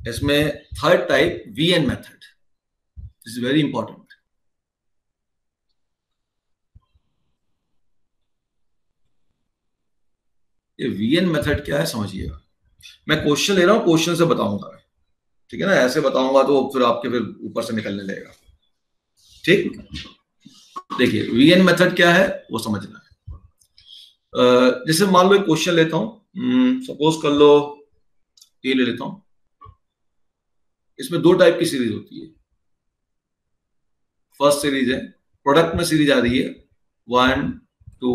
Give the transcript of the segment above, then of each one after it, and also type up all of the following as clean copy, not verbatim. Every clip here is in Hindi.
इसमें third type VN method, this is very important. ये वीएन मेथड क्या है समझिएगा। मैं क्वेश्चन ले रहा हूं, क्वेश्चन से बताऊंगा मैं, ठीक है ना। ऐसे बताऊंगा तो फिर आपके फिर ऊपर से निकलने लगेगा। ठीक, देखिए वीएन मेथड क्या है वो समझना है। जैसे मान लो एक क्वेश्चन लेता हूं, सपोज कर लो ये ले लेता हूं। इसमें दो टाइप की सीरीज होती है। फर्स्ट सीरीज है, प्रोडक्ट में सीरीज आ रही है 1 2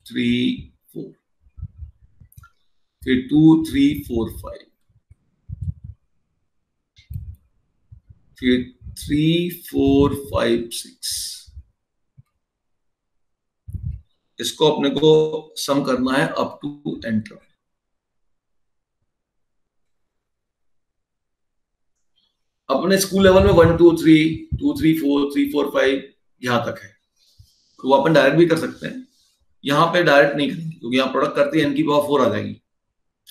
3 4, फिर 2 3 4 5, फिर 3 4 5 6। इसको अपने को सम करना है अप टू एन टर्म। अपने स्कूल लेवल में 1 2 3 2 3 4 3 4 5 यहां तक है, तो वो अपन डायरेक्ट भी कर सकते हैं। यहाँ पे डायरेक्ट नहीं करेंगे क्योंकि यहाँ प्रोडक्ट करते हैं n की पावर 4 आ जाएगी,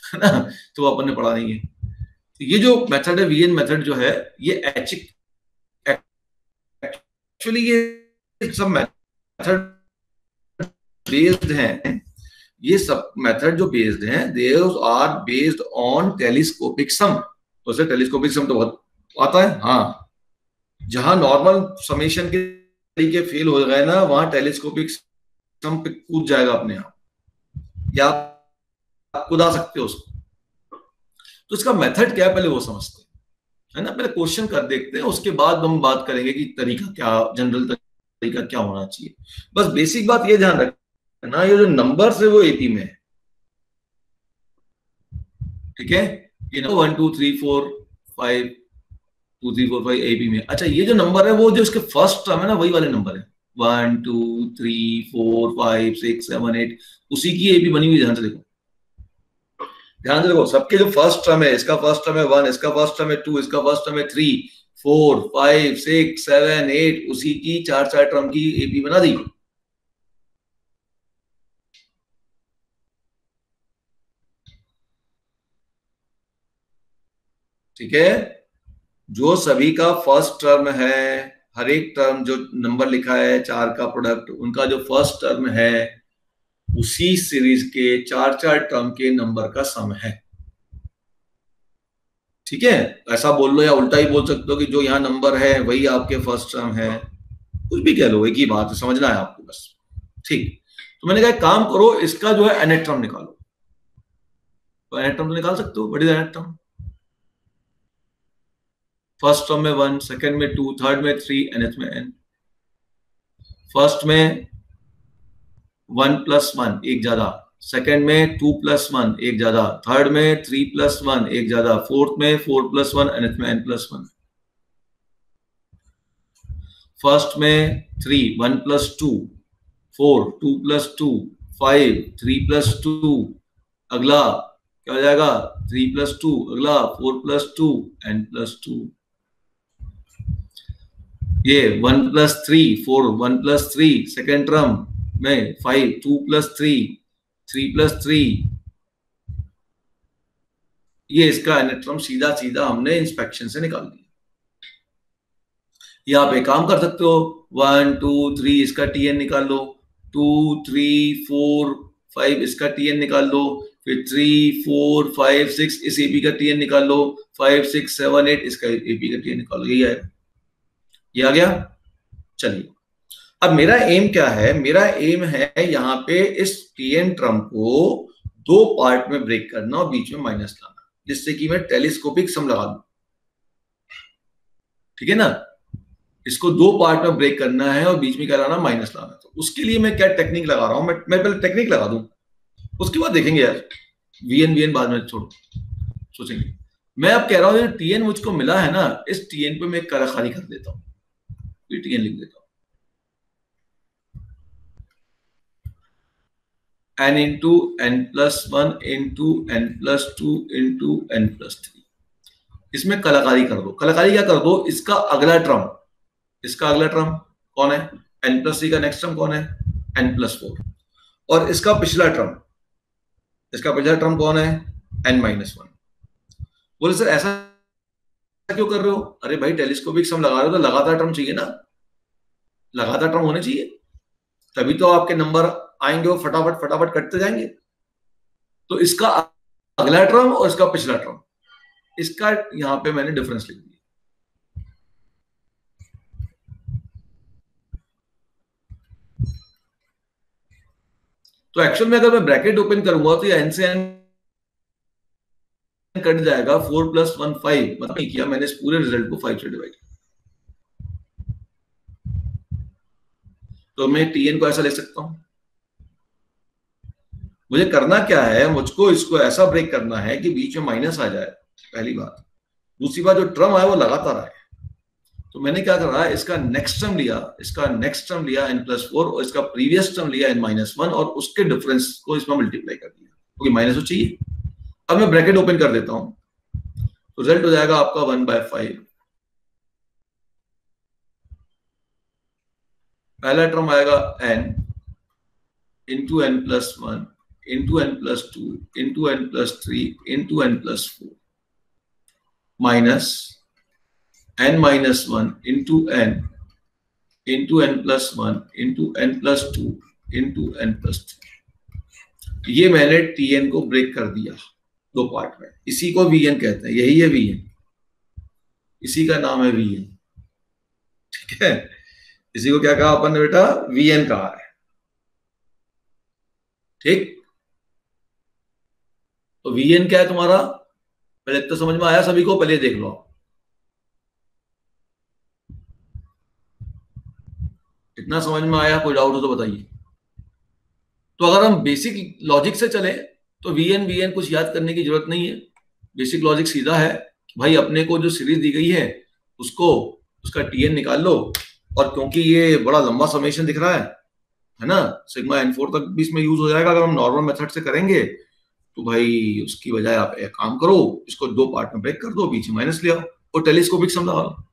है ना, तो वो अपन ने पढ़ा नहीं है। तो ये जो मेथड है वीएन मेथड जो है, ये एक्चुअली ये सब मेथड बेस्ड हैं। ये सब मेथड जो बेस्ड हैं they are based on telescopic sum. तो उसे टेलीस्कोपिक सम तो बहुत आता है, हाँ। जहां नॉर्मल समेशन के तरीके फेल हो गए ना, वहां टेलीस्कोपिक सम पे कूद जाएगा अपने आप, या आप कूदा सकते हो उसको। तो इसका मेथड क्या है पहले वो समझते हैं, है ना। पहले क्वेश्चन कर देखते हैं, उसके बाद हम बात करेंगे कि तरीका क्या, जनरल तरीका क्या होना चाहिए। बस बेसिक बात ये ध्यान रखना, ये जो नंबर है वो एपी में है, ठीक है। ये 1 2 3 4 5 2 3 4 5 एपी में। अच्छा, ये जो नंबर है वो जो इसके फर्स्ट टर्म है ना, वही वाले नंबर है 1 2 3 4 5 6 7 8, उसी की एपी बनी हुई। ध्यान से देखो, ध्यान से देखो, सबके जो फर्स्ट टर्म है, इसका फर्स्ट टर्म है 1, इसका फर्स्ट टर्म है 2, इसका फर्स्ट टर्म है 3 4 5 6 7 8, उसी की चार चार टर्म की एपी बना दी। ठीक है, जो सभी का फर्स्ट टर्म है, हर एक टर्म जो नंबर लिखा है चार का प्रोडक्ट, उनका जो फर्स्ट टर्म है उसी सीरीज के चार चार टर्म के नंबर का सम है। ठीक है, ऐसा बोल लो या उल्टा ही बोल सकते हो कि जो यहाँ नंबर है वही आपके फर्स्ट टर्म है, कुछ भी कह लो, एक ही बात है, समझना है आपको बस। ठीक, तो मैंने कहा काम करो, इसका जो है nth टर्म निकालो। तो nth टर्म तो निकाल सकते हो, what is nth term? First term में 1, सेकंड में 2, थर्ड में 3, nth में n। फर्स्ट में 1 + 1 एक ज्यादा, सेकंड में 2 + 1 एक ज्यादा, थर्ड में 3 + 1 एक ज्यादा, फोर्थ में 4 + 1, nth में n + 1। फर्स्ट में 3 1 + 2 4 2 + 2 5 3 + 2, अगला क्या हो जाएगा 3 + 2, अगला 4 + 2 n + 2। ये 1 + 3 4 1 + 3, सेकेंड टर्म में 5 2 + 3 3 + 3, ये इसका nth टर्म सीधा सीधा हमने इंस्पेक्शन से निकाल दिया। ये आप एक काम कर सकते हो, 1 2 3 इसका टीएन निकाल लो, 2 3 4 5 इसका टीएन निकाल लो, फिर 3 4 5 6 इस एपी का टीएन निकाल लो, 5 6 7 8 इसका एपी का टीएन निकाल लो। यही आएगा, ये आ गया। चलिए, अब मेरा एम क्या है? मेरा एम है यहाँ पे इस टीएन टर्म को दो पार्ट में ब्रेक करना और बीच में माइनस लाना, जिससे कि मैं टेलीस्कोपिक सम लगा दूं। ठीक है ना, इसको दो पार्ट में ब्रेक करना है और बीच में क्या लाना, माइनस लाना। तो उसके लिए मैं क्या टेक्निक लगा रहा हूं, मैं पहले टेक्निक लगा दूं, उसके बाद देखेंगे यार, वीएन बाद में छोड़ो, सोचेंगे। मैं अब कह रहा हूं टीएन मुझको मिला है ना, इस टीएन पे मैं एक करा खाली कर देता हूं, टीएन लिख देता हूं n into n + 1 into n + 2 into n + 3। इसमें कलाकारी कर दो। कलाकारी क्या कर दो, इसका अगला टर्म, इसका अगला टर्म कौन है, n + 3 का नेक्स्ट टर्म कौन है, n + 4, और इसका पिछला टर्म, इसका पिछला टर्म कौन है, n - 1। बोले सर ऐसा क्यों कर रहे हो? अरे भाई टेलीस्कोपिक सम लगा रहे हो तो लगातार टर्म चाहिए ना, लगातार टर्म होने चाहिए, तभी तो आपके नंबर आएंगे, वो फटाफट फटाफट कटते जाएंगे। तो इसका अगला टर्म और इसका पिछला टर्म, इसका यहां पे मैंने डिफरेंस लिख दिया। तो एक्चुअल में अगर मैं ब्रैकेट ओपन करूंगा तो ये एन से एन कट जाएगा, 4 + 1 5, मतलब नहीं किया मैंने इस पूरे रिजल्ट को 5 से डिवाइड। तो मैं टीएन को ऐसा लिख सकता हूं। मुझे करना क्या है, मुझको इसको ऐसा ब्रेक करना है कि बीच में माइनस आ जाए, पहली बात। दूसरी बात, जो टर्म आए वो लगातार आए। तो मैंने क्या करा, इसका नेक्स्ट टर्म लिया, इसका नेक्स्ट टर्म लिया n+4, और इसका प्रीवियस टर्म लिया n-1, और उसके डिफरेंस को इसमें मल्टीप्लाई कर दिया, क्योंकि माइनस तो चाहिए। अब मैं ब्रैकेट ओपन कर देता हूं, तो रिजल्ट हो जाएगा आपका 1/5। पहला टर्म आएगा n into n+1 into n+2 into n+3 into n+4 minus n-1 into n into n+1 into n+2 into n+3। ये मैंने tn को ब्रेक कर दिया दो पार्ट में। इसी को vn कहते हैं, यही है vn, इसी का नाम है vn। ठीक है, इसी को क्या कहा अपन ने बेटा, vn कहा है। ठीक, तो vn क्या है तुम्हारा, पहले तो समझ में आया सभी को, पहले देख लो। इतना समझ में आया? कोई डाउट हो तो बताइए। तो अगर हम बेसिक लॉजिक से चले तो vn कुछ याद करने की जरूरत नहीं है। बेसिक लॉजिक सीधा है, भाई अपने को जो सीरीज दी गई है उसको, उसका tn निकाल लो, और क्योंकि ये बड़ा लंबा समेशन दिख रहा है ना, सिग्मा n4 तक भी इसमें यूज हो जाएगा। अगर हम नॉर्मल मेथड से करेंगे तो भाई उसकी बजाय आप एक काम करो, इसको दो पार्ट में ब्रेक कर दो, बीच में माइनस ले आओ और टेलीस्कोपिक सम लगा लो।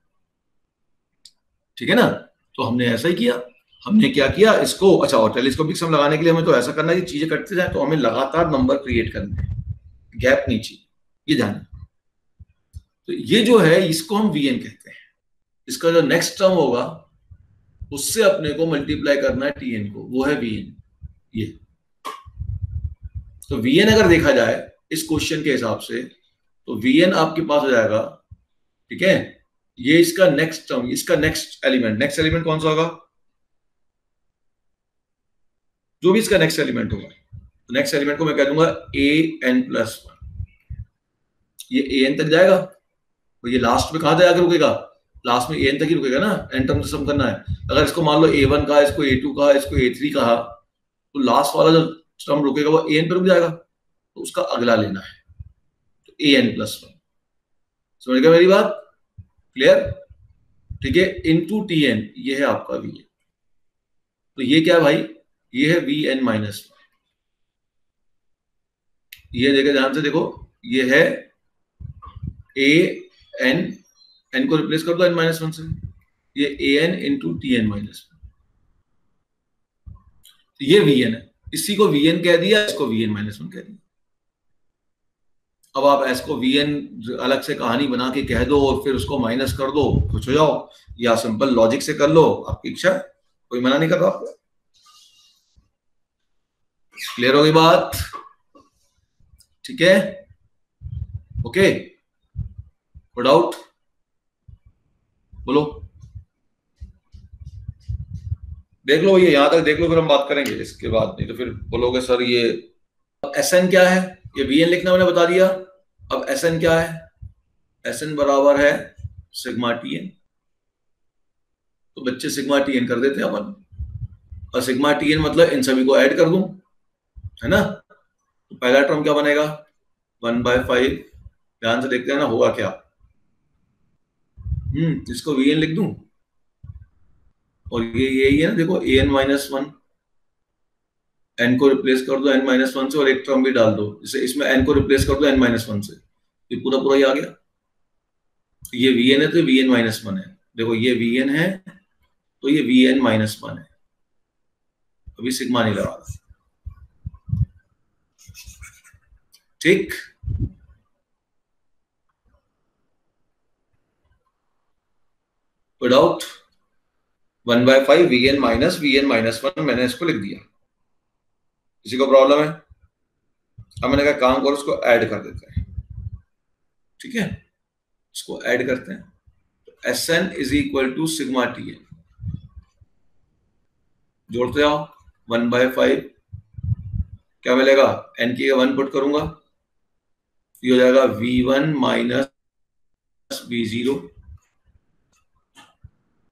ठीक है ना, तो हमने ऐसा ही किया। हमने क्या किया इसको, अच्छा, और टेलीस्कोपिक सम लगाने के लिए हमें तो ऐसा करना है कि चीजें कटते जाए, तो हमें लगातार नंबर क्रिएट करने हैं, गैप नहीं चाहिए, ये जाना। तो ये जो है इसको हम वीएन कहते हैं। इसका जो नेक्स्ट टर्म होगा उससे अपने को मल्टीप्लाई करना है टीएन को, वो है वीएन। ये तो वीएन अगर देखा जाए इस क्वेश्चन के हिसाब से, तो वीएन आपके पास हो जाएगा, ठीक है, ये इसका नेक्स्ट टर्म, इसका नेक्स्ट एलिमेंट कौन सा होगा, जो भी इसका नेक्स्ट एलिमेंट होगा, तो नेक्स्ट एलिमेंट को मैं कह दूंगा an+1। ये an तक जाएगा, तो ये लास्ट में कहां जाकर रुकेगा, लास्ट में an तक ही रुकेगा ना, n टर्म से सम करना है। अगर इसको मान लो a1 कहा, इसको a2 कहा, इसको a3 कहा, तो लास्ट वाला जो टर्म रुकेगा वो an पे रुक जाएगा, तो उसका अगला लेना है, तो an+1। समझ गया मेरी बात, क्लियर? ठीक है, इनटू tn, ये है आपका v। तो ये क्या है भाई, ये है vn-1। ये देखो ध्यान से देखो, ये है an, n को रिप्लेस कर दो n-1 से, ये an इंटू tn-1। तो ये vn है, इसी को vn कह दिया, इसको vn-1 कह दिया। अब आप इसको vn अलग से कहानी बना के कह दो और फिर उसको माइनस कर दो, कुछ हो जाओ, या सिंपल लॉजिक से कर लो, आपकी इच्छा, कोई मना नहीं कर रहा आपको। क्लियर हो गई बात? ठीक है, ओके, कोई डाउट बोलो। देख लो, ये यहां तक देख लो, फिर हम बात करेंगे इसके बाद, नहीं तो फिर बोलोगे सर ये Sn क्या है, ये Vn लिखना मैंने बता दिया। अब Sn क्या है, Sn बराबर है सिग्मा Tn। तो बच्चे सिग्मा Tn कर देते हैं अपन, और सिग्मा Tn मतलब इन सभी को ऐड कर दूं, है ना। तो पहला टर्म क्या बनेगा, 1/5। ध्यान से देखते हैं ना होगा क्या। इसको Vn लिख दूं, और ये यही है ना, देखो an-1, n को रिप्लेस कर दो n-1 से, और एक टर्म भी डाल दो, जैसे इसमें n को रिप्लेस कर दो n-1 से, ये पूरा पूरा ही आ गया। तो ये vn है, तो vn-1 है, देखो ये vn है, तो ये vn-1 है। अभी सिग्मा नहीं लगा रहा, ठीक। विदाउट 1/5 Vn-1 मैंने इसको लिख दिया। किसी को प्रॉब्लम है? अब मैंने कहा काम करो, उसको ऐड कर देते हैं। ठीक है, इसको ऐड करते हैं। तो Sn is equal to sigma Tn, जोड़ते जाओ 1/5, क्या मिलेगा? n की 1 पुट करूंगा, ये हो जाएगा V1 minus V0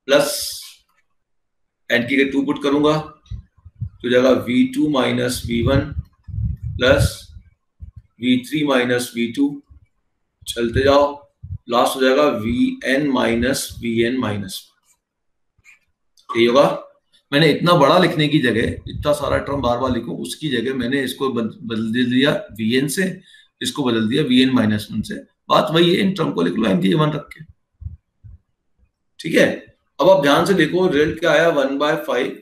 plus n की 2 पुट करूंगा तो हो जाएगा V2 minus V1 plus V3 minus V2, चलते जाओ, लास्ट हो जाएगा Vn माइनस Vn माइनस। यही होगा। मैंने इतना बड़ा लिखने की जगह इतना सारा टर्म बार बार लिखूं, उसकी जगह मैंने इसको बदल दिया Vn से, इसको बदल दिया Vn माइनस 1 से। बात वही है, इन टर्म को लिख लो n की 1 रख के। ठीक है, अब आप ध्यान से देखो रिजल्ट क्या आया 1/5।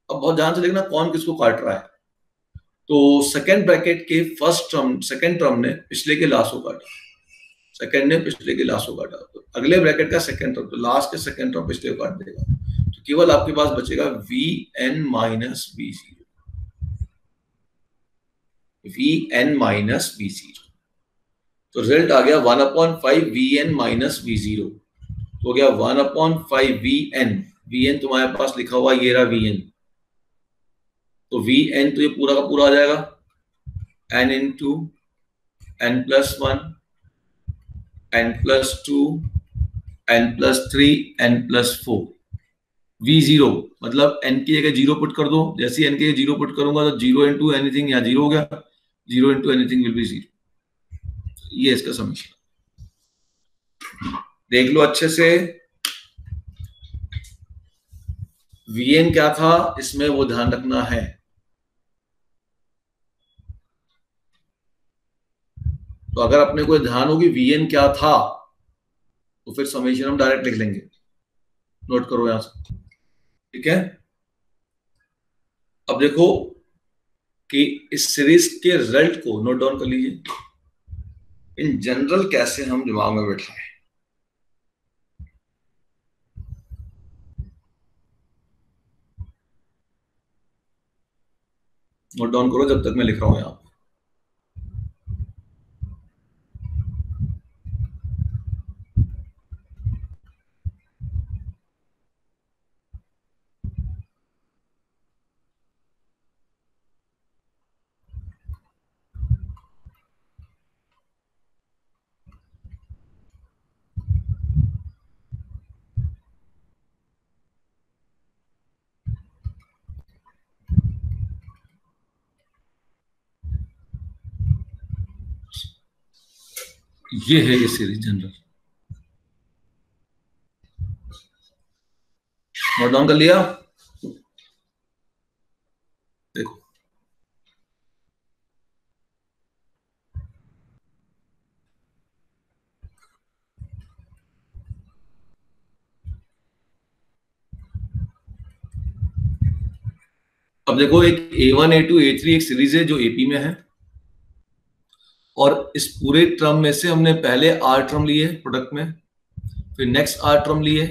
अब बहुत ध्यान से देखना कौन किसको काट रहा है। तो सेकेंड ब्रैकेट के फर्स्ट टर्म, सेकेंड टर्म ने पिछले के लास्ट को काटा, सेकेंड ने पिछले के लास्ट को काटा, तो अगले ब्रैकेट का सेकेंड टर्म, तो लास्ट के सेकेंड टर्म पिछले को काट देगा, तो केवल आपके पास बचेगा Vn minus V0, Vn minus V0। तो रिजल्ट आ गया 1/5 Vn माइनस V0, तो हो गया 1/5 Vn। Vn तुम्हारे पास लिखा हुआ ये रहा Vn, तो Vn तो ये पूरा का पूरा आ जाएगा n into n plus 1, n plus 2, n plus 3, n plus 4। V0 मतलब n की जगह 0 पुट कर दो, जैसे n की जगह 0 पुट करूंगा तो 0 इंटू एनीथिंग, यहाँ 0 हो गया, 0 इंटू एनीथिंग विल बी 0। ये इसका समीकरण देख लो अच्छे से। Vn क्या था इसमें वो ध्यान रखना है। तो अगर अपने को ध्यान होगी Vn क्या था तो फिर समीकरण हम डायरेक्ट लिख लेंगे, नोट करो यहां से। ठीक है, अब देखो कि इस सीरीज के रिजल्ट को नोट डाउन कर लीजिए, इन जनरल कैसे हम दिमाग में बैठाएं। नोट डाउन करो जब तक मैं लिख रहा हूं यहां। ये है ये सीरीज जनरल, नोट डाउन कर लिया। देखो अब देखो एक A1 A2 A3 एक सीरीज है जो AP में है, और इस पूरे टर्म में से हमने पहले R टर्म लिए प्रोडक्ट में, फिर नेक्स्ट R टर्म लिए,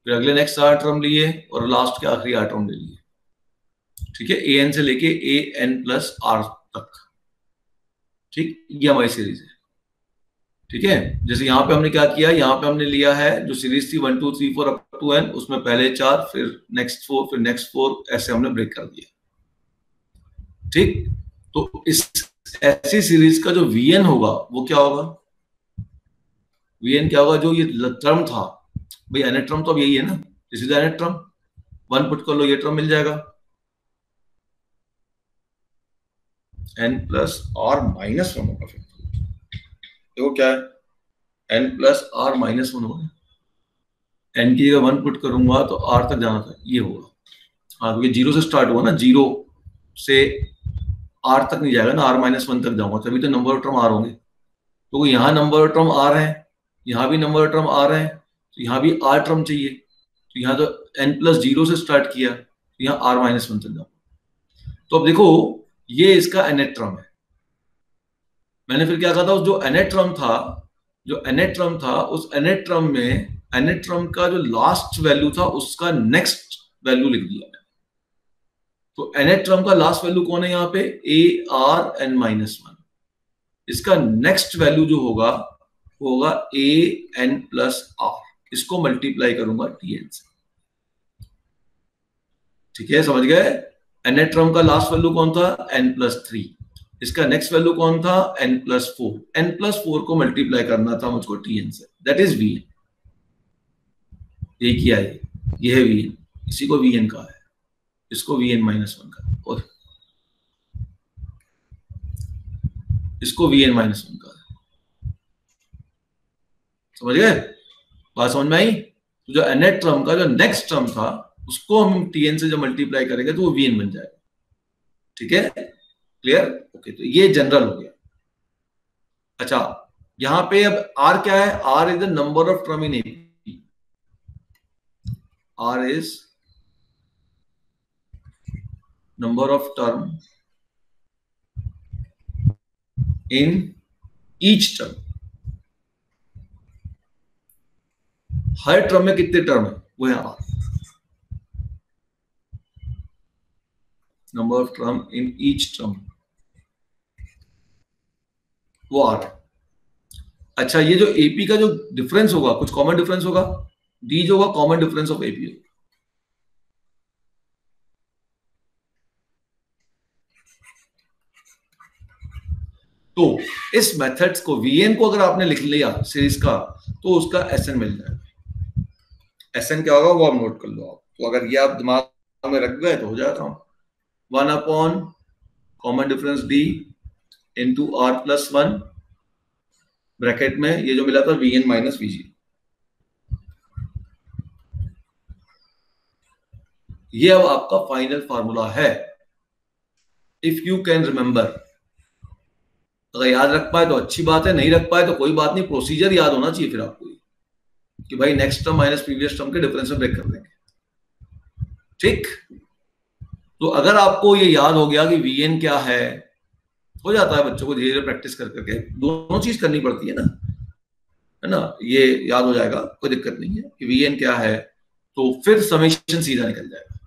फिर अगले नेक्स्ट R टर्म लिए, और लास्ट के आखिरी R टर्म ले लिए। ठीक है, AN से लेके AN प्लस R तक। ठीक, ये हमारी सीरीज है। ठीक है, जैसे यहाँ पे हमने क्या किया, यहाँ पे हमने लिया है जो सीरीज थी 1 2 3 4 अप टू n, उसमें पहले 4, फिर नेक्स्ट 4, फिर नेक्स्ट 4, ऐसे हमने ब्रेक कर दिया। ठीक, तो इस ऐसी सीरीज का जो Vn होगा वो क्या होगा? Vn क्या होगा? जो ये टर्म था भाई, nth टर्म तो अब यही है ना, this is nth term, 1 put कर लो, ये टर्म मिल जाएगा n प्लस आर माइनस 1 होगा। फिर देखो क्या है, n प्लस आर माइनस 1 होगा, n की जगह 1 पुट करूंगा तो r तक जाना था, ये होगा। हाँ, क्योंकि 0 से स्टार्ट हुआ ना, 0 से r तक नहीं जाएगा ना, r माइनस 1 तक जाऊंगा, तभी तो नंबर ऑफ टर्म r होंगे। तो यहाँ नंबर ऑफ टर्म r है, यहाँ भी नंबर ऑफ टर्म r है, तो यहाँ भी r टर्म चाहिए, तो यहाँ तो n प्लस 0 से स्टार्ट किया, तो यहाँ r माइनस 1 तक जाऊंगा। तो अब देखो ये इसका nth टर्म है। मैंने फिर क्या कहा था, जो nth टर्म था, जो nth टर्म था, उस nth टर्म में nth टर्म का जो लास्ट वैल्यू था उसका नेक्स्ट वैल्यू लिख दिया मैंने। तो nth टर्म का लास्ट वैल्यू कौन है यहाँ पे? ARn-1। इसका नेक्स्ट वैल्यू जो होगा होगा AN+R। इसको मल्टीप्लाई करूंगा TN से। ठीक है, समझ गए? nth टर्म का लास्ट वैल्यू कौन था? n+3। इसका नेक्स्ट वैल्यू कौन था? n+4। n+4 को मल्टीप्लाई करना था मुझको TN से, दैट इज VN। ये किया है, ये है VN। इसी को VN कहा है, इसको VN-1 का, और इसको VN-1 का। समझ गए? बात समझ में आई? तो जो nth टर्म का जो नेक्स्ट टर्म था उसको हम TN से जब मल्टीप्लाई करेंगे तो वो VN बन जाएगा। ठीक है, क्लियर? ओके, तो ये जनरल हो गया। अच्छा, यहां पे अब R क्या है? R is the number of term in AP। R is number of term in each term. Her term में कितने टर्म है वो है R। Number of term in each term वो R। अच्छा, ये जो AP का जो डिफरेंस होगा, कुछ कॉमन डिफरेंस होगा, D जो होगा कॉमन डिफरेंस ऑफ AP। तो इस मेथड्स को, VN को अगर आपने लिख लिया सीरीज का, तो उसका SN मिल जाएगा। SN क्या होगा वो आप नोट कर लो आप। तो अगर ये आप दिमाग में रख गए तो हो जाता हूं 1 common difference D into R+1 bracket में ये जो मिला था VN-VG। ये अब आपका फाइनल फार्मूला है, इफ यू कैन रिमेंबर। अगर याद रख पाए तो अच्छी बात है, नहीं रख पाए तो कोई बात नहीं, प्रोसीजर याद होना चाहिए फिर आपको कि भाई next term minus previous term के डिफरेंस में ब्रेक कर देंगे। ठीक, तो अगर आपको ये याद हो गया कि VN क्या है, हो जाता है बच्चों को धीरे धीरे प्रैक्टिस कर करके, दोनों चीज करनी पड़ती है ना, ये याद हो जाएगा, कोई दिक्कत नहीं है कि VN क्या है। तो फिर समेशन सीधा निकल जाएगा।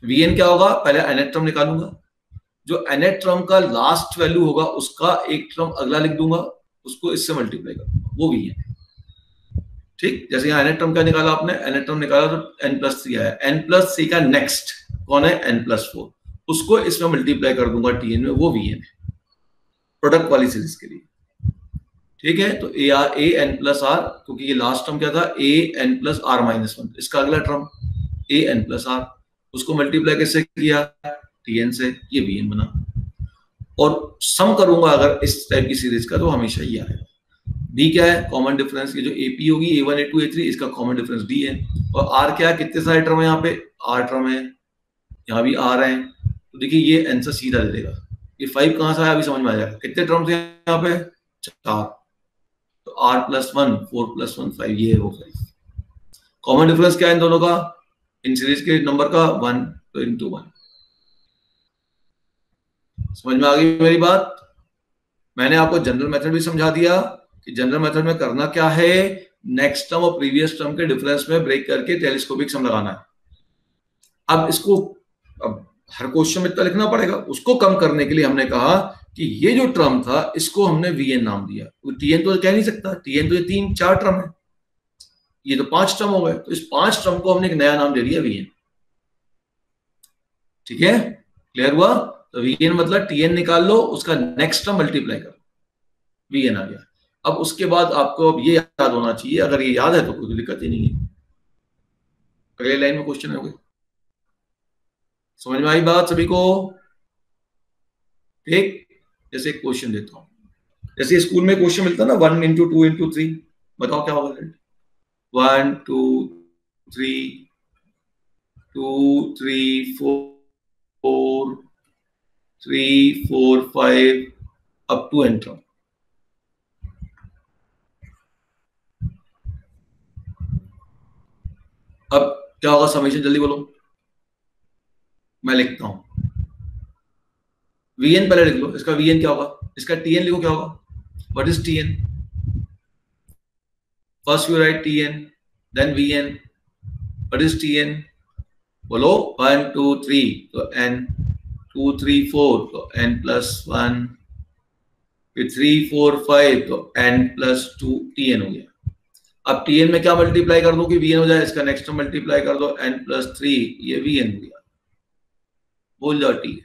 VN क्या होगा? पहले nth टर्म निकालूंगा, जो nth टर्म का लास्ट वैल्यू होगा उसका एक टर्म अगला लिख दूंगा, उसको इससे मल्टीप्लाई कर दूंगा, वो VN। ठीक, जैसे यहाँ nth टर्म का निकाला आपने, nth टर्म निकाला तो n+3 आया, n+3 का नेक्स्ट कौन है? n+4, उसको इसमें मल्टीप्लाई कर दूंगा TN में, वो VN है प्रोडक्ट वाली सीरीज के लिए। ठीक है, तो AN+R, क्योंकि ये लास्ट टर्म क्या था? AN+R-1, इसका अगला टर्म AN+R, उसको मल्टीप्लाई कैसे किया? TN से, ये VN बना। और सम करूंगा अगर इस टाइप की सीरीज का तो हमेशा ये आएगा। D क्या है? कॉमन डिफरेंस, ये जो AP होगी A1 A2 A3, इसका कॉमन डिफरेंस D है। और R क्या है? कितने सारे टर्म है यहाँ पे? R टर्म है, यहाँ भी R है। तो देखिए ये n से सीधा दे देगा। ये 5 कहां से आया अभी समझ में आ जाएगा। कितने टर्म्स हैं यहाँ पे? 4। तो R+1 4+1 5, ये है वो 5। कॉमन डिफरेंस क्या है इन दोनों का? इन सीरीज के नंबर का 1, तो इंटू 1। समझ में आ गई मेरी बात? मैंने आपको जनरल मेथड भी समझा दिया कि जनरल मेथड में करना क्या है, नेक्स्ट टर्म और प्रीवियस टर्म के डिफरेंस में ब्रेक करके टेलीस्कोपिक सम लगाना है। अब इसको, अब हर क्वेश्चन में इतना लिखना पड़ेगा, उसको कम करने के लिए हमने कहा कि ये जो टर्म था इसको हमने VN नाम दिया। तो TN तो कह नहीं सकता, TN तो ये 3-4 टर्म है, ये तो 5 टर्म हो गए, तो इस 5 टर्म को हमने एक नया नाम दे दिया VN। ठीक है, क्लियर हुआ? तो VN मतलब TN निकाल लो, उसका नेक्स्ट टर्म मल्टीप्लाई करो, VN आ गया। अब उसके बाद आपको अब ये याद होना चाहिए, अगर ये याद है तो कोई दिक्कत ही नहीं है। अगले लाइन में क्वेश्चन हो गए, समझ में आई बात सभी को? ठीक, जैसे एक क्वेश्चन देता हूं, जैसे स्कूल में क्वेश्चन मिलता है ना 1 इंटू 2 इंटू 3, बताओ क्या होगा? 1 2 3 2 3 4 3 4 5 अप टू एन टर्म। अब क्या होगा समेशन? जल्दी बोलो, मैं लिखता हूं। VN पहले लिख लो, इसका VN क्या होगा? इसका TN लिखो, क्या होगा? What is TN? First you write TN, then Vn. What is Tn? बोलो 1 2 3 तो n, 2 3 4 तो n प्लस 1, फिर 3 4 5 तो n प्लस 2 Tn हो गया। अब Tn में क्या मल्टीप्लाई कर दो कि Vn हो जाए, इसका नेक्स्ट मल्टीप्लाई कर दो n प्लस 3, ये Vn हो गया। बोल जाओ Tn,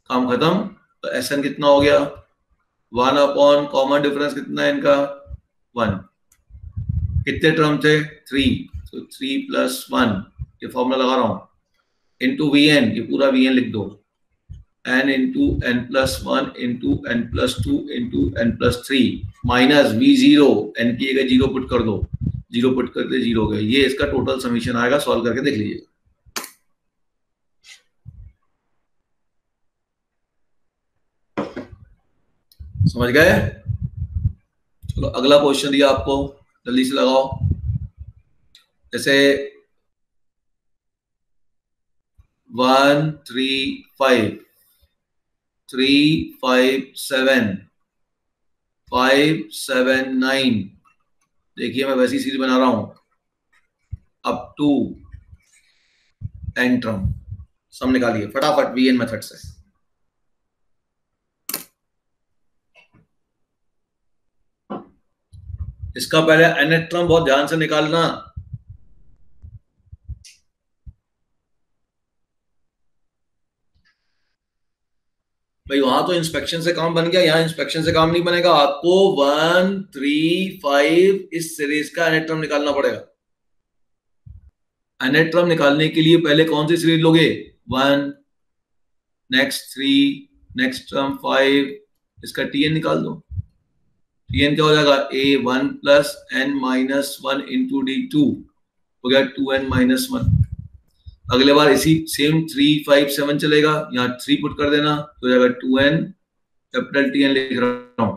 काम खत्म। तो Sn कितना हो गया? 1 अपॉन कॉमन डिफरेंस कितना है इनका? 1। कितने टर्म थे? 3, तो 3 प्लस 1, ये फॉर्मूला लगा रहा हूं, इंटू Vn, ये पूरा Vn लिख दो, n into n plus 1 into n plus 2 into n plus 3 minus V0, n की जगह 0 पुट कर दो, 0 पुट करके 0 हो गया। ये इसका टोटल समीशन आएगा, सॉल्व करके देख लीजिएगा। समझ गए? चलो अगला क्वेश्चन दिया आपको, जल्दी से लगाओ। जैसे 1 3 5 3 5 7 5 7 9, देखिए मैं वैसी सीरीज बना रहा हूं, अप टू n टर्म। सम निकालिए फटाफट Vn मेथड से। इसका पहले nth टर्म बहुत ध्यान से निकालना। भाई वहां तो इंस्पेक्शन से काम बन गया, यहाँ इंस्पेक्शन से काम नहीं बनेगा। आपको 1 3 5 इस सीरीज का nth टर्म निकालना पड़ेगा। nth टर्म निकालने के लिए पहले कौन सी सीरीज लोगे? 1, नेक्स्ट 3, नेक्स्ट टर्म 5, इसका Tn निकाल दो। Tn क्या हो जाएगा? A1 plus n minus 1 into D2 हो गया 2n माइनस 1। अगले बार इसी सेम 3 5 7 चलेगा, यहाँ 3 पुट कर देना तो हो जाएगा 2n, कैपिटल Tn लिख रहा हूं।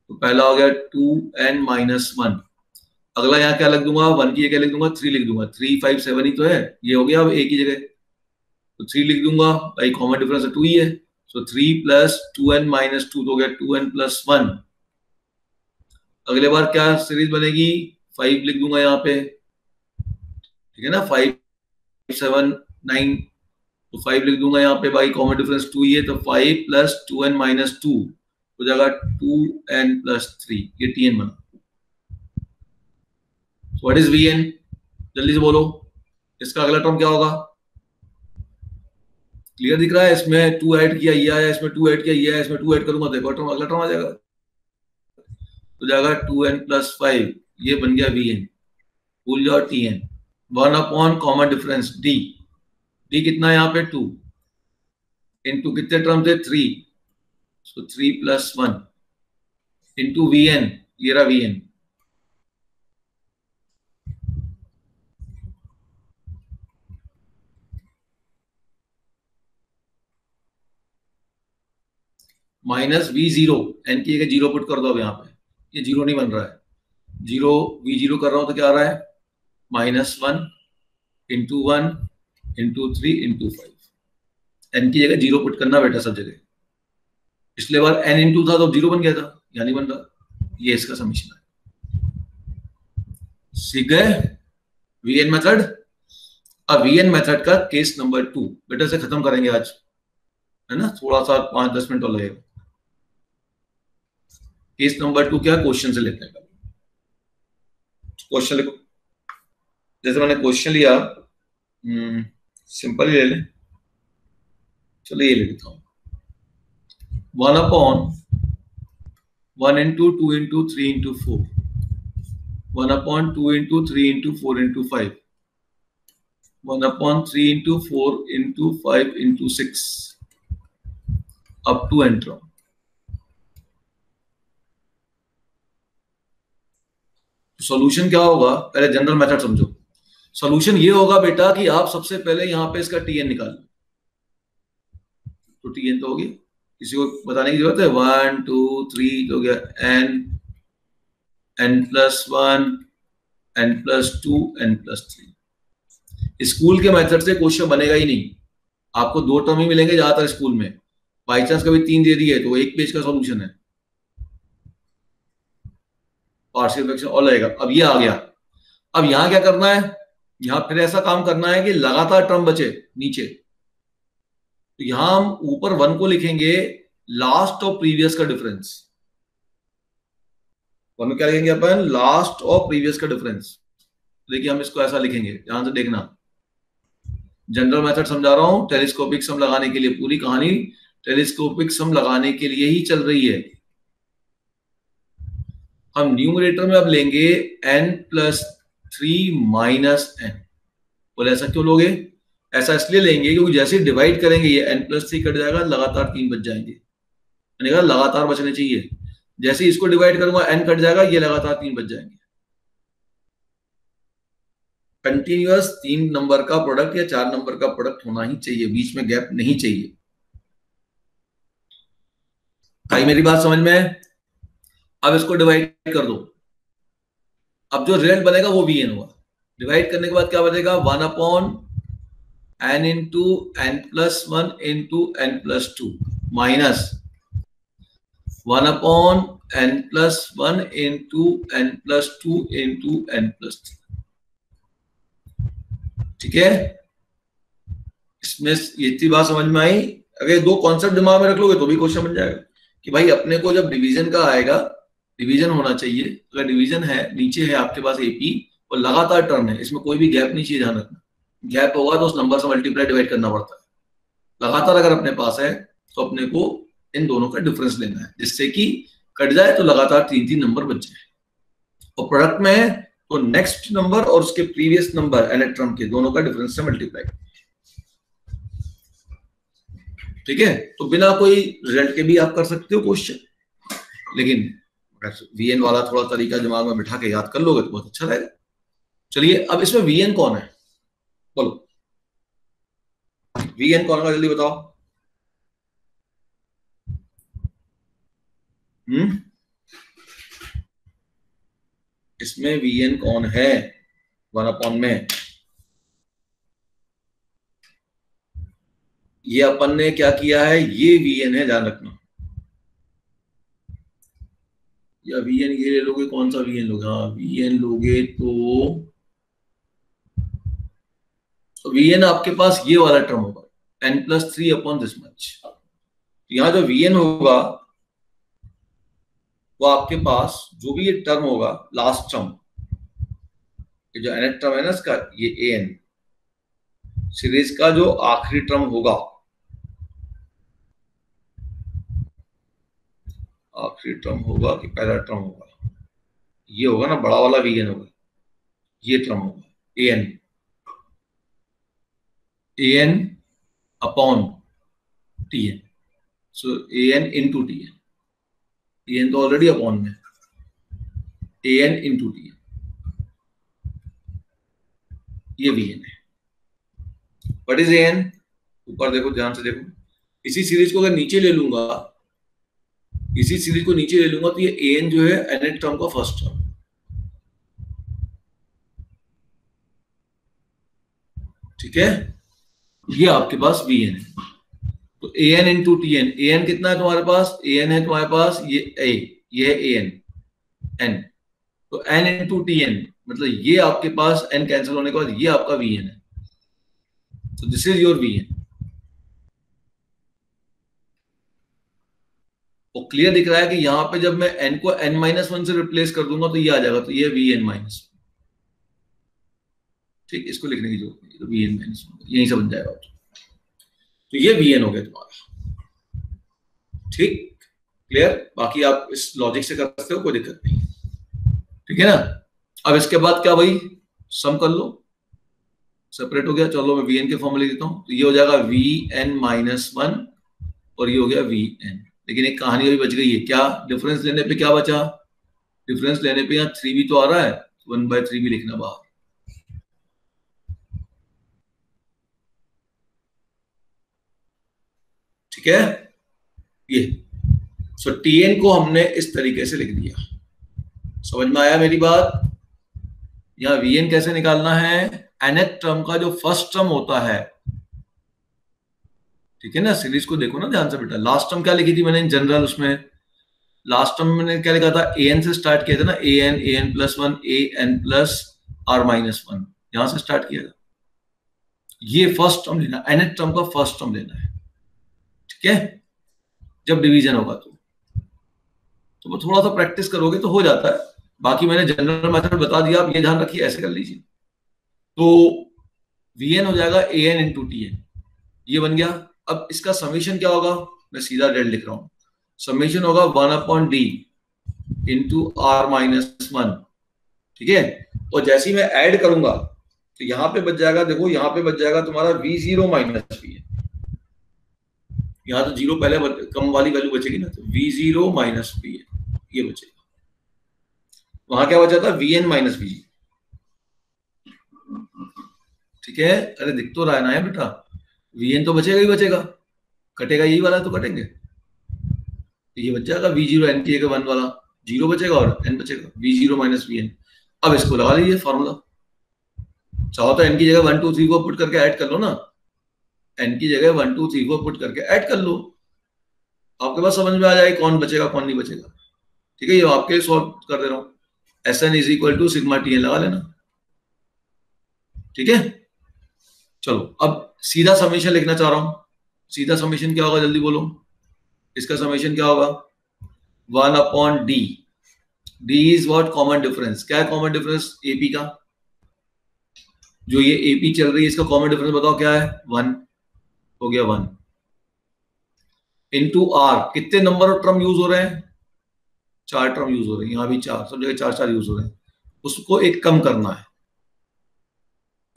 तो पहला हो गया 2n माइनस 1। अगला यहाँ क्या लिख दूंगा? 1 की जगह लिख दूंगा 3 लिख दूंगा, 3 5 7 ही तो है, ये हो गया अब a की जगह, तो 3 लिख दूंगा, भाई कॉमन डिफरेंस 2 ही है, सो 3 प्लस 2n माइनस 2 तो हो गया 2n प्लस 1। अगले बार क्या सीरीज बनेगी? 5 लिख दूंगा यहाँ पे, ठीक है ना, 5 7 9, तो 5 लिख दूंगा यहाँ पे, भाई कॉमन डिफरेंस 2 ही है, तो 5 प्लस 2n माइनस 2 हो जाएगा 2n प्लस 3, ये Tn बना। What is Vn? जल्दी से बोलो, इसका अगला टर्म क्या होगा? क्लियर दिख रहा है? इसमें 2 ऐड किया ये आया, इसमें 2 ऐड किया ये आया, इसमें 2 ऐड करूंगा देखो टर्म, अगला टर्म आ जाएगा, तो जाएगा 2n प्लस 5, ये बन गया Vn। भूल जाओ Tn। 1 upon common difference D, D कितना है यहाँ पे? 2 इंटू कितने टर्म थे? 3, सो 3 प्लस 1 इंटू Vn, ये रहा Vn, माइनस V0, n की जगह 0 पुट कर दो। अब यहाँ पे ये 0 नहीं बन रहा है, 0 V0 कर रहा हूं तो क्या आ रहा है? Minus 1 into 1 into 3 into 5, n की जगह 0 पुट करना बेटा सब जगह। पिछले बार n इंटू था तो 0 बन गया था, यहाँ नहीं बन रहा, ये इसका समीशन है। सीख गए Vn मेथड? अब Vn मेथड का केस नंबर 2 बेटा से खत्म करेंगे आज, है ना, थोड़ा सा 5-10 मिनट और लगेगा। केस नंबर 2 क्या? क्वेश्चन से लेते हैं। क्वेश्चन लिखो, जैसे मैंने क्वेश्चन लिया, सिंपल ही ले लें, चलो ये ले लेता हूं, 1 upon 1 into 2 into 3 into 4, 1 upon 2 into 3 into 4 into 5, 1 upon 3 into 4 into 5 into 6 up to n term. Solution क्या होगा? पहले जनरल मेथड समझो। सॉल्यूशन ये होगा बेटा कि आप सबसे पहले यहां पे इसका Tn निकाल लो, तो Tn तो हो गया, किसी को बताने की जरूरत है? 1 2 3 हो गया n, n plus 1, n plus 2, n plus 3। School के मेथड से क्वेश्चन बनेगा ही नहीं, आपको 2 टर्म ही मिलेंगे ज्यादातर स्कूल में, बाई चांस कभी 3 दे दिए तो 1 पेज का सॉल्यूशन है, पार्शियल फ्रैक्शन और लगेगा। अब ये आ गया। अब यहां क्या करना है, यहां फिर ऐसा काम करना है कि लगातार टर्म बचे नीचे, तो यहां हम ऊपर 1 को लिखेंगे लास्ट और प्रीवियस का डिफरेंस। 1 में क्या लिखेंगे अपन, लास्ट और प्रीवियस का डिफरेंस। देखिए हम इसको ऐसा लिखेंगे, ध्यान से देखना, जनरल मेथड समझा रहा हूं, टेलीस्कोपिक सम लगाने के लिए, पूरी कहानी टेलीस्कोपिक सम लगाने के लिए ही चल रही है। हम न्यूमरेटर में अब लेंगे n+3 माइनस n। बोले ऐसा क्यों लोगे, ऐसा इसलिए लेंगे क्योंकि जैसे डिवाइड करेंगे ये n+3 कट जाएगा, लगातार 3 बच जाएंगे, मैंने कहा लगातार बचने चाहिए। जैसे इसको डिवाइड करूंगा n कट जाएगा, ये लगातार 3 बच जाएंगे। कंटिन्यूअस 3 नंबर का प्रोडक्ट या 4 नंबर का प्रोडक्ट होना ही चाहिए, बीच में गैप नहीं चाहिए। आई मेरी बात समझ में? अब इसको डिवाइड कर दो, अब जो रिजल्ट बनेगा वो vn होगा। डिवाइड करने के बाद क्या बनेगा, 1/n into n+1 into n+2 minus 1/n+1 into n+2 into n+3। ठीक है, इसमें ये इतनी बात समझ में आई। अगर 2 कॉन्सेप्ट दिमाग में रख लोगे तो भी क्वेश्चन बन जाएगा कि भाई अपने को जब डिवीजन का आएगा, डिवीजन होना चाहिए, अगर डिवीजन है, नीचे है आपके पास एपी और लगातार टर्म है, इसमें कोई भी गैप नहीं चाहिए, ध्यान रखना। गैप होगा तो उस नंबर से मल्टीप्लाई डिवाइड करना पड़ता है। लगातार अगर अपने पास है तो अपने को इन दोनों का डिफरेंस लेना है, जिससे कि कट जाए तो लगातार 3-3 नंबर बच जाए। और प्रोडक्ट में है तो नेक्स्ट नंबर और उसके प्रीवियस नंबर nth टर्म के दोनों का डिफरेंस से मल्टीप्लाई। ठीक है, तो बिना कोई रिजल्ट के भी आप कर सकते हो क्वेश्चन, लेकिन वीएन वाला थोड़ा तरीका दिमाग में बिठा के याद कर लोगे तो बहुत अच्छा रहेगा। चलिए अब इसमें वीएन कौन है, बोलो वीएन कौन है, जल्दी बताओ। इसमें वीएन कौन है 1/, में ये अपन ने क्या किया है, ये वीएन है, ध्यान रखना। या वीएन ये ले लोगे, कौन सा वीएन लोगे, हाँ वीएन लोगे तो वीएन आपके पास ये वाला टर्म होगा n+3 अपॉन दिस मच। यहां जो वीएन होगा वो आपके पास जो भी ये टर्म होगा, लास्ट टर्म, ये जो nth टर्म है ना इसका, ये an सीरीज का जो आखिरी टर्म होगा, आखिरी टर्म होगा कि पहला टर्म होगा, ये होगा ना बड़ा वाला वीएन होगा, ये टर्म होगा an upon tn। So an into tn, tn तो ऑलरेडी अपॉन में, an इंटू tn, ये vn है। What is an? ऊपर देखो, ध्यान से देखो, इसी सीरीज को अगर नीचे ले लूंगा, इसी सीरीज को नीचे ले लूंगा तो ये an जो है nth टर्म का फर्स्ट टर्म। ठीक है, ये आपके पास vn है। तो an इंटू tn, an कितना है तुम्हारे पास, an है तुम्हारे पास ये a, ये है an n, तो n इंटू tn मतलब ये आपके पास n कैंसिल होने के बाद ये आपका vn है। तो दिस इज योर vn। वो क्लियर दिख रहा है कि यहां पे जब मैं n को n-1 से रिप्लेस कर दूंगा तो ये आ जाएगा, तो ये vn-1। ठीक, इसको लिखने की जरूरत नहीं, तो vn-1 यहीं से बन जाएगा। तो ये vn हो गया तुम्हारा। ठीक, क्लियर? बाकी आप इस लॉजिक से कर सकते हो, कोई दिक्कत नहीं। ठीक है ना? अब इसके बाद क्या भाई, सम कर लो, सेपरेट हो गया। चलो मैं vn के फॉर्मूले देता हूं, तो ये हो जाएगा vn-1 और ये हो गया vn। लेकिन एक कहानी अभी बच गई है, क्या? डिफरेंस लेने पे क्या बचा? डिफरेंस लेने पे यहाँ 3 भी तो आ रहा है, 1/3 भी लिखना बाहर। ठीक है, ये सो tn को हमने इस तरीके से लिख दिया। समझ में आया मेरी बात? यहाँ vn कैसे निकालना है, nth टर्म का जो फर्स्ट टर्म होता है, ठीक है ना, सीरीज को देखो ना ध्यान से बेटा। लास्ट टर्म क्या लिखी थी मैंने इन जनरल, उसमें लास्ट टर्म मैंने क्या लिखा था, ए एन से स्टार्ट किया था ना, a n plus one, a n plus r minus one, यहां से स्टार्ट किया था। ये फर्स्ट टर्म लेना, nth टर्म का फर्स्ट टर्म लेना है, ठीक है, जब डिवीजन होगा तो वो थोड़ा सा प्रैक्टिस करोगे तो हो जाता है। बाकी मैंने जनरल मेथड बता दिया, आप ये ध्यान रखिए, ऐसे कर लीजिए। तो वी एन हो जाएगा A N into T N, ये बन गया। अब इसका समीशन क्या होगा, मैं सीधा डेट लिख रहा हूं, समीशन होगा 1/d into are minus one, ठीक है। और जैसे ही मैं ऐड करूंगा तो यहां पे बच जाएगा, देखो यहां पे बच जाएगा तुम्हारा v0 माइनस वी एन, यहां तो जीरो पहले कम वाली वैल्यू बचेगी ना, तो v0 माइनस वी एन ये बचेगा। वहां क्या बचा था, वी एन माइनस वी जी, ठीक है। अरे दिख तो रहा है ना है बेटा, वी एन तो बचेगा ही बचेगा, कटेगा यही वाला तो कटेंगे, तो ये बच जाएगा v0 n की जगह 1 वाला, जीरो बचेगा और n बचेगा, v0 माइनस वी एन। अब इसको लगा लीजिए फॉर्मूला, चाहो तो n की जगह 1 2 3 4 पुट करके ऐड कर लो ना, n की जगह 1 2 3 4 पुट करके ऐड कर लो, आपके पास समझ में आ जाएगा कौन बचेगा कौन नहीं बचेगा, ठीक है। ये आपके सॉल्व कर दे रहा हूं, S N is equal to sigma T N लगा लेना, ठीक है। चलो अब सीधा समीशन लिखना चाह रहा हूं, सीधा समीशन क्या होगा जल्दी बोलो, इसका समीशन क्या होगा, 1/d, d is what, common difference. क्या है कॉमन डिफरेंस, एपी का, जो ये एपी चल रही है इसका कॉमन डिफरेंस बताओ क्या है, 1 हो गया 1 इंटू आर, कितने नंबर ऑफ टर्म यूज हो रहे हैं, 4 टर्म यूज हो रहे हैं, यहां भी 4, सब जगह 4 यूज हो रहे हैं, उसको एक कम करना है,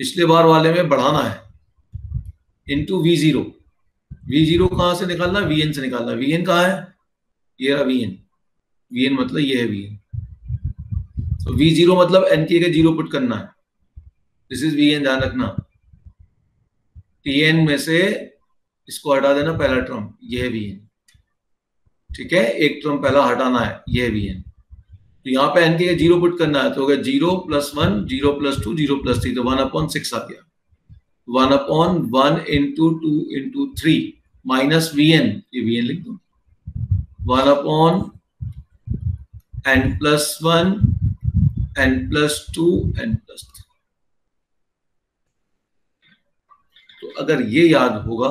पिछले बार वाले में बढ़ाना है, इंटू v0, v0 कहां से निकालना, vn से निकालना, vn कहां है, ये रहा vn, vn मतलब ये है vn, तो v0 मतलब n की जगह 0 पुट करना है, दिस इज vn, ध्यान रखना, tn में से इसको हटा देना पहला टर्म, ये है vn, ठीक है, एक टर्म पहला हटाना है, ये है vn, तो यहाँ पे n की जगह 0 पुट करना है, तो हो गया 0 + 1 0 + 2 0 + 3, तो 1/6 आ गया, 1/1 इंटू 2 इंटू 3 माइनस vn, ये vn लिख दो, 1/n + 1 n + 2 n + 3। तो अगर ये याद होगा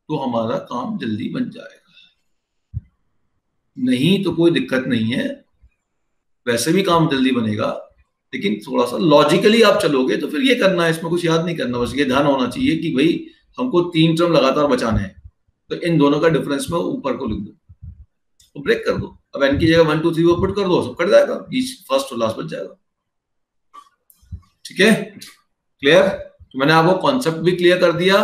तो हमारा काम जल्दी बन जाएगा, नहीं तो कोई दिक्कत नहीं है, वैसे भी काम जल्दी बनेगा, लेकिन थोड़ा सा लॉजिकली आप चलोगे तो फिर ये करना है, इसमें कुछ याद नहीं करना, बस ये ध्यान होना चाहिए कि भाई हमको 3 टर्म लगातार बचाने हैं, तो इन दोनों का डिफरेंस में ऊपर को लिख दो, तो ब्रेक कर दो, अब n की जगह 1 2 3 पुट कर दो, सब कट जाएगा, बीच फर्स्ट और लास्ट बच जाएगा, ठीक है, क्लियर। तो मैंने आपको कॉन्सेप्ट भी क्लियर कर दिया,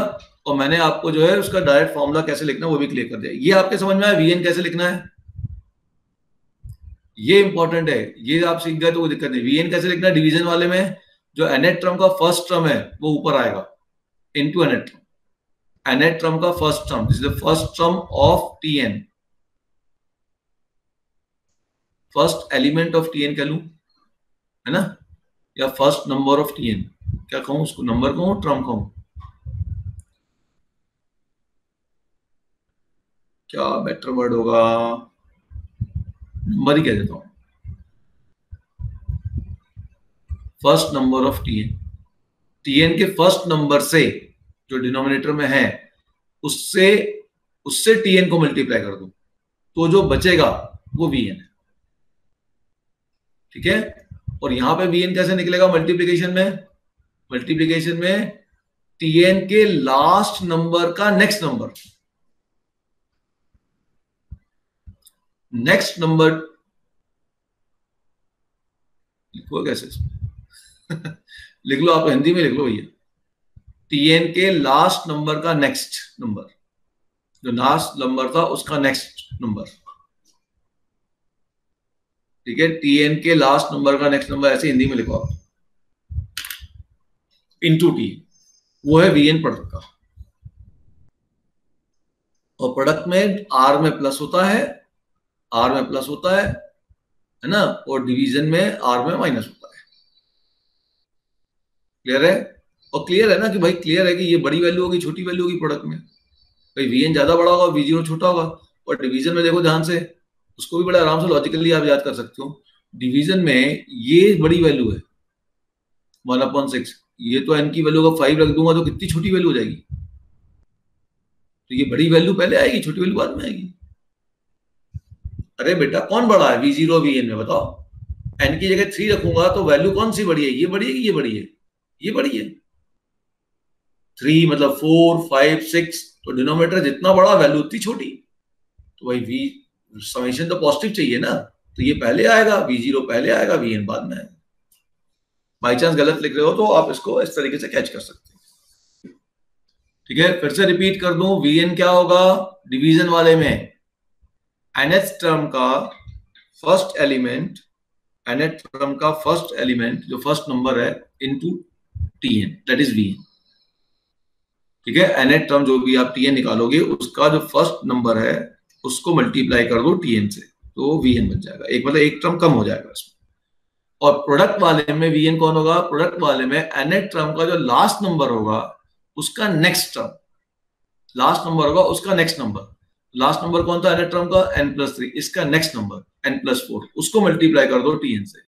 और मैंने आपको जो है उसका डायरेक्ट फॉर्मूला कैसे लिखना है वो भी क्लियर कर दिया, ये आपके समझ में आया, वीएन कैसे लिखना है, ये इंपॉर्टेंट है, ये आप सीख गए तो कोई दिक्कत नहीं। वीएन कैसे लिखना है, डिवीजन वाले में जो nth टर्म का फर्स्ट टर्म है वो ऊपर आएगा, into nth term, nth term का first term, this is the first term of tn, first element of tn कह लूं, है ना, या फर्स्ट नंबर ऑफ tn, क्या कहूं उसको, नंबर कहूं टर्म कहूं, क्या बेटर वर्ड होगा, नंबर ही कह देता हूं, फर्स्ट नंबर ऑफ tn के फर्स्ट नंबर से जो डिनोमिनेटर में है उससे उससे tn को मल्टीप्लाई कर दो, तो जो बचेगा वो vn है, ठीक है। और यहां पे vn कैसे निकलेगा, मल्टीप्लीकेशन में tn के लास्ट नंबर का नेक्स्ट नंबर लिखो कैसे लिख लो, आप हिंदी में लिख लो भैया, tn के लास्ट नंबर का नेक्स्ट नंबर, जो लास्ट नंबर था उसका नेक्स्ट नंबर, ठीक है, tn के लास्ट नंबर का नेक्स्ट नंबर, ऐसे हिंदी में लिखो आप, इंटू टी, वो है vn प्रोडक्ट का, और प्रोडक्ट में r में प्लस होता है, है ना, और डिवीजन में r में माइनस होता है, क्लियर है। और क्लियर है ना कि भाई, क्लियर है कि ये बड़ी वैल्यू होगी छोटी वैल्यू होगी प्रोडक्ट में, भाई vn ज्यादा बड़ा होगा v0 छोटा होगा, और डिवीजन में देखो ध्यान से, उसको भी बड़ा आराम से लॉजिकली आप याद कर सकते हो। डिवीजन में ये बड़ी वैल्यू है 1/6, ये तो n की वैल्यू का 5 रख दूंगा तो कितनी छोटी वैल्यू हो जाएगी, तो ये बड़ी वैल्यू पहले आएगी, छोटी वैल्यू बाद में आएगी। अरे बेटा कौन बड़ा है v0 vn में, बताओ। n की जगह 3 रखूंगा तो वैल्यू कौन सी बड़ी है, ये बड़ी है कि ये बड़ी है, ये बड़ी है। 3 मतलब 4 5 6, तो डिनोमिनेटर जितना बड़ा वैल्यू उतनी छोटी, तो भाई v समेशन तो पॉजिटिव चाहिए ना, तो ये पहले आएगा, v0 पहले आएगा, vn बाद में आएगा। बाई चांस गलत लिख रहे हो तो आप इसको इस तरीके से कैच कर सकते हैं। ठीक है, फिर से रिपीट कर दूं, vn क्या होगा डिवीजन वाले में, nth टर्म का फर्स्ट एलिमेंट, nth टर्म का फर्स्ट एलिमेंट जो फर्स्ट नंबर है into tn, that is vn। ठीक है, nth टर्म जो भी आप tn निकालोगे उसका जो फर्स्ट नंबर है उसको मल्टीप्लाई कर दो tn से, तो vn बन जाएगा, एक मतलब एक टर्म कम हो जाएगा इसमें। और प्रोडक्ट वाले में vn कौन होगा, प्रोडक्ट वाले में nth टर्म का जो लास्ट नंबर होगा उसका नेक्स्ट टर्म, लास्ट नंबर होगा उसका नेक्स्ट नंबर, लास्ट नंबर कौन था nth टर्म का, n+3, इसका नेक्स्ट नंबर n+4, उसको मल्टीप्लाई कर दो tn से।